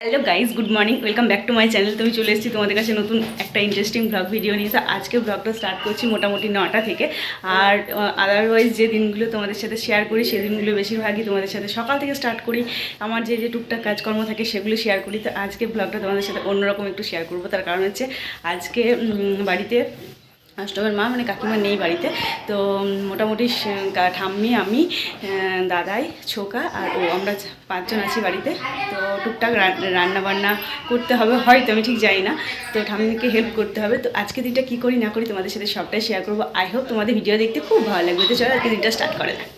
Hello guys, good morning, welcome back to my channel. তুমি চলে এসেছি তোমাদের কাছে নতুন একটা ইন্টারেস্টিং ব্লগ ভিডিও নিয়ে। তো আজকে ব্লগটা স্টার্ট করছি মোটামুটি 9টা থেকে। আর আদারওয়াইজ যে দিনগুলো তোমাদের সাথে শেয়ার করি সেই দিনগুলো বেশিরভাগই তোমাদের সাথে সকাল থেকে স্টার্ট করি। আমার যে টুকটাক কাজকর্ম থাকে সেগুলো শেয়ার করি। তো আজকে ব্লগটা তোমাদের সাথে অন্যরকম একটু শেয়ার করবো। তার কারণ হচ্ছে আজকে বাড়িতে অষ্টমের মা মানে কাকিমা নেই বাড়িতে। তো মোটামুটি ঠাম্মি, আমি, দাদাই, ছোকা আর ও, আমরা 5 জন আছি বাড়িতে। তো টুকটাক রান্না বান্না করতে হবে হয়তো, আমি ঠিক জানি না। তো ঠাম্মিকে হেল্প করতে হবে। তো আজকে দিনটা কী করি না করি তোমাদের সাথে সবটাই শেয়ার করবো। আই হোপ তোমাদের ভিডিও দেখতে খুব ভালো লাগবে। তো চলো আজকে দিনটা স্টার্ট করে দেয়।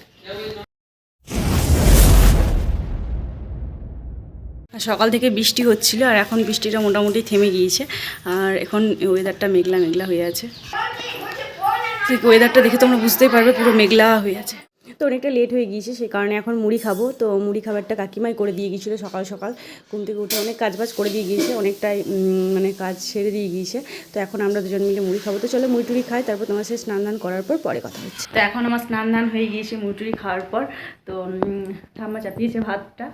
সকাল থেকে বৃষ্টি হচ্ছিল আর এখন বৃষ্টিটা মোটামুটি থেমে গিয়েছে। আর এখন ওয়েদারটা মেঘলা মেঘলা হয়ে আছে। ঠিক ওয়েদারটা দেখে তোমরা বুঝতেই পারবে পুরো মেঘলা হয়ে আছে। তো অনেকটা লেট হয়ে গিয়েছে, সেই কারণে এখন মুড়ি খাবো। তো মুড়ি খাবারটা কাকিমাই করে দিয়ে গিয়েছিলো সকাল সকাল। ঘুম থেকে উঠে অনেক কাজবাজ করে দিয়ে গিয়েছে, অনেকটাই মানে কাজ সেরে দিয়ে গিয়েছে। তো এখন আমরা দুজন মিলে মুড়ি খাবো। তো চলো মুড়ি টুড়ি খাই, তারপর তোমার সাথে স্নান দান করার পর পরে কথা হচ্ছে। তো এখন আমার স্নান দান হয়ে গিয়েছে মুড়ি টুড়ি খাওয়ার পর। তো ঠাম্মা চাপিয়েছে ভাতটা,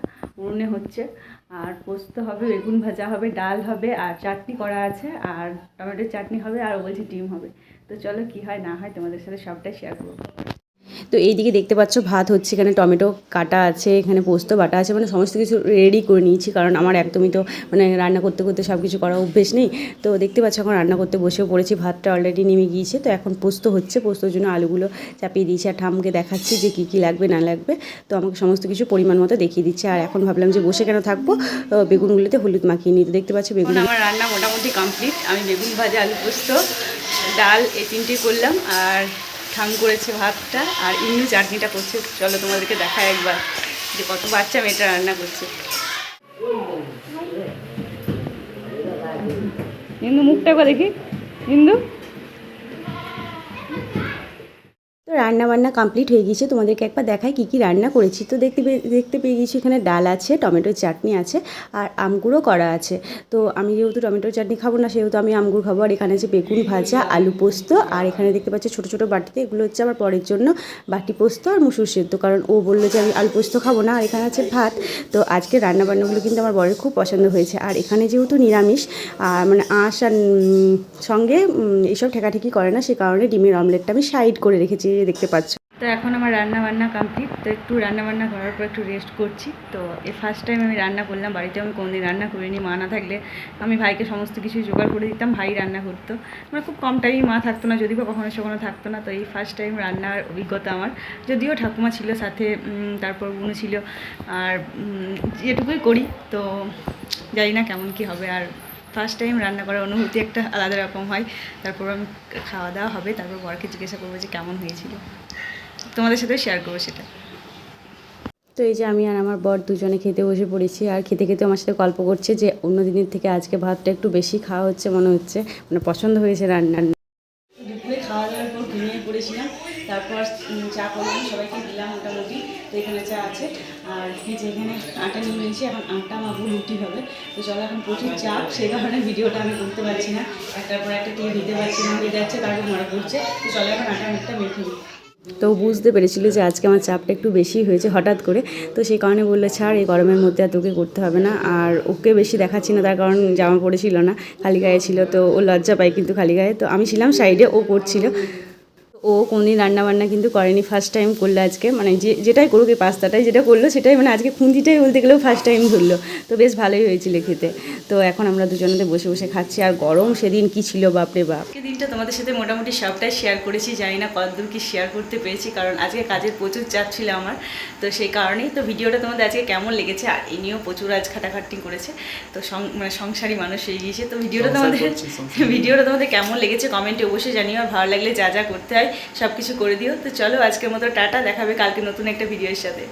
উনুনে হচ্ছে। আর পোস্ত হবে, বেগুন ভাজা হবে, ডাল হবে, আর চাটনি করা আছে, আর টমেটোর চাটনি হবে, আর বলছি ডিম হবে। তো চলো কী হয় না হয় তোমাদের সাথে সবটাই শেয়ার করবো। তো এইদিকে দেখতে পাচ্ছ ভাত হচ্ছে, এখানে টমেটো কাটা আছে, এখানে পোস্ত বাটা আছে, মানে সমস্ত কিছু রেডি করে নিয়েছি। কারণ আমার একদমই তো মানে রান্না করতে করতে সব কিছু করা অভ্যেস নেই। তো দেখতে পাচ্ছ এখন রান্না করতে বসেও পড়েছি। ভাতটা অলরেডি নেমে গিয়েছে। তো এখন পোস্ত হচ্ছে, পোস্তর জন্য আলুগুলো চাপিয়ে দিয়েছি আর ঠামকে দেখাচ্ছি যে কী কী লাগবে না লাগবে। তো আমাকে সমস্ত কিছু পরিমাণ মতো দেখিয়ে দিচ্ছে। আর এখন ভাবলাম যে বসে কেন থাকবো, বেগুনগুলোতে হলুদ মাখিয়ে নিই। তো দেখতে পাচ্ছ বেগুন আমার রান্না মোটামুটি কমপ্লিট। আমি বেগুন ভাজা, আলু পোস্ত, ডাল এই তিনটে করলাম। আর ঠাং করেছে ভাতটা, আর ইমনি চাটনিটা করছে। চলো তোমাদেরকে দেখায় একবার যে কত বাচ্চা মেয়েটা রান্না করছে। ইন্দু মুখটা একবার দেখি, ইন্দু। তো রান্না বান্না কমপ্লিট হয়ে গিয়েছে, তোমাদেরকে একবার দেখাই কী কী রান্না করেছি। তো দেখতে পেয়ে গিয়েছি এখানে ডাল আছে, টমেটোর চাটনি আছে, আর আমগুঁড়ো করা আছে। তো আমি যেহেতু টমেটোর চাটনি খাবো না, সেহেতু আমি আমগুঁড়ো খাবো। আর এখানে আছে বেগুন ভাজা, আলু পোস্ত, আর এখানে দেখতে পাচ্ছি ছোটো ছোটো বাটিতে এগুলো হচ্ছে আমার পরের জন্য বাটি পোস্ত আর মুসুর সেদ্ধ। কারণ ও বললো যে আমি আলু পোস্ত খাবো না। আর এখানে আছে ভাত। তো আজকে রান্নাবান্নাগুলো কিন্তু আমার বরের খুব পছন্দ হয়েছে। আর এখানে যেহেতু নিরামিষ, মানে আঁশ আর সঙ্গে এইসব ঠেকাঠেকি করে না, সে কারণে ডিমের অমলেটটা আমি সাইড করে রেখেছি, দেখতে পাচ্ছ। তো এখন আমার রান্না বান্না কমপ্লিট। তো একটু রান্না বান্না করার পর একটু রেস্ট করছি। তো এই ফার্স্ট টাইম আমি রান্না করলাম বাড়িতে। আমি কোনোদিন রান্না করিনি। মা না থাকলে আমি ভাইকে সমস্ত কিছু জোগাড় করে দিতাম, ভাই রান্না করতো। মানে খুব কম টাইমই মা থাকতো না, যদি বা কখনো সখনো থাকতো না। তো এই ফার্স্ট টাইম রান্নার অভিজ্ঞতা আমার। যদিও ঠাকুমা ছিল সাথে, তারপর বোনও ছিল। আর যেটুকুই করি তো জানি না কেমন কী হবে। আর ফার্স্ট টাইম রান্না করার অনুভূতি একটা আলাদা রকম হয়। তারপর আমি খাওয়া দাওয়া হবে, তারপর বরকে জিজ্ঞাসা করবো যে কেমন হয়েছিল, তোমাদের সাথে শেয়ার করবো সেটা। তো এই যে আমি আর আমার বর দুজনে খেতে বসে পড়েছি। আর খেতে খেতে আমার সাথে গল্প করছে যে অন্য দিনের থেকে আজকে ভাতটা একটু বেশি খাওয়া হচ্ছে মনে হচ্ছে, মানে পছন্দ হয়েছে রান্না। দুপুরে খাওয়া দাওয়ার পর ঘুমিয়ে পড়েছিলাম। তারপর চা করলাম, সবাইকে দিলাম মোটামুটি। তো এখানে চা আছে, আর এই যে এখানে আটা নিয়ে নিয়েছি। এখন আটা মাখবো, রুটি হবে। তো চলো, এখন প্রচুর চাপ, সেই কারণে ভিডিওটা আমি করতে পারছি না। একটার পর একটা দিয়ে দিতে পারছি না, হয়ে যাচ্ছে, তারপর মনে পড়ছে। তো চলো এখন আটা অনেকটা মেখে নিই। তো বুঝতে পেরেছিল যে আজকে আমার চাপটা একটু বেশি হয়েছে হঠাৎ করে। তো সেই কারণে বললো ছাড়, এই গরমের মধ্যে আর তোকে করতে হবে না। আর ওকে বেশি দেখাচ্ছি না, তার কারণ জামা পড়েছিল না, খালি গায়ে ছিল। তো ও লজ্জা পায় কিন্তু খালি গায়ে। তো আমি ছিলাম সাইডে, ও করছিল। ও কোনদিন রান্নাবান্না কিন্তু করেনি, ফার্স্ট টাইম করলো আজকে। মানে যেটাই করুক, এই পাস্তাটাই যেটা করলো সেটাই, মানে আজকে খুন্তিটাই বলতে গেলেও ফার্স্ট টাইম ধরলো। তো বেশ ভালোই হয়েছিল খেতে। তো এখন আমরা দুজনেতে বসে বসে খাচ্ছি। আর গরম সেদিন কি ছিল বাপরে বাপ। আজকে দিনটা তোমাদের সাথে মোটামুটি সবটাই শেয়ার করেছি, জানি না কতদূর কি শেয়ার করতে পেরেছি, কারণ আজকে কাজের প্রচুর চাপ ছিল আমার। তো সেই কারণেই তো ভিডিওটা তোমাদের আজকে কেমন লেগেছে, আর এই নিয়েও প্রচুর আজ খাটাখাটি করেছে। তো মানে সংসারী মানুষ হয়ে গিয়েছে। তো ভিডিওটা তোমাদের কেমন লেগেছে কমেন্টে অবশ্যই জানিও। আর ভালো লাগলে যা যা করতে হয় সব কিছু করে দিও। তো চলো আজকের মতো টাটা, দেখাবে কালকে নতুন একটা ভিডিওর সাথে।